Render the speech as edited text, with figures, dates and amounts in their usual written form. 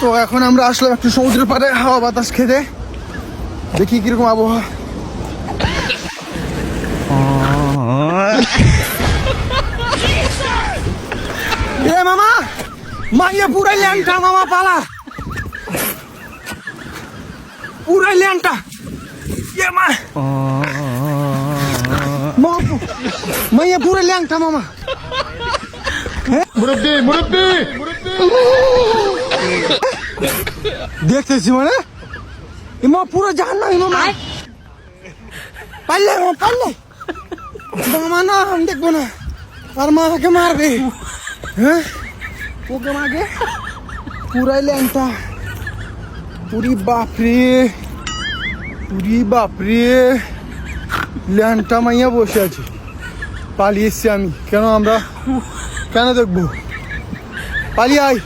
তো এখন আমরা আসলাম একটু সমুদ্রের পাড়ে হাওয়া বাতাস খেতে, দেখি কিরকম আবহাওয়া। এ মামা, মাইয়া পুরাই ল্যাংটা মামা, পালা পুরাই ল্যাংটা। এ মা, মাইয়া পুরাই ল্যাংটা মামা। মুরব্বি মুরব্বি দেখতেছি মানে মা পুরো জাহান না মামা, পারলে পারলে মামা না, আমি দেখবো না, আর মাকে মারবে। হ্যাঁ ওকে মাকে পুরাই ল্যাংটা। পুরি বাপরে, পুরি বাপরে, ল্যাংটা মাইয়া বসে আছে। পালিয়ে এসছি আমি, কেন আমরা কেন দেখবো, পালিয়ে আয়।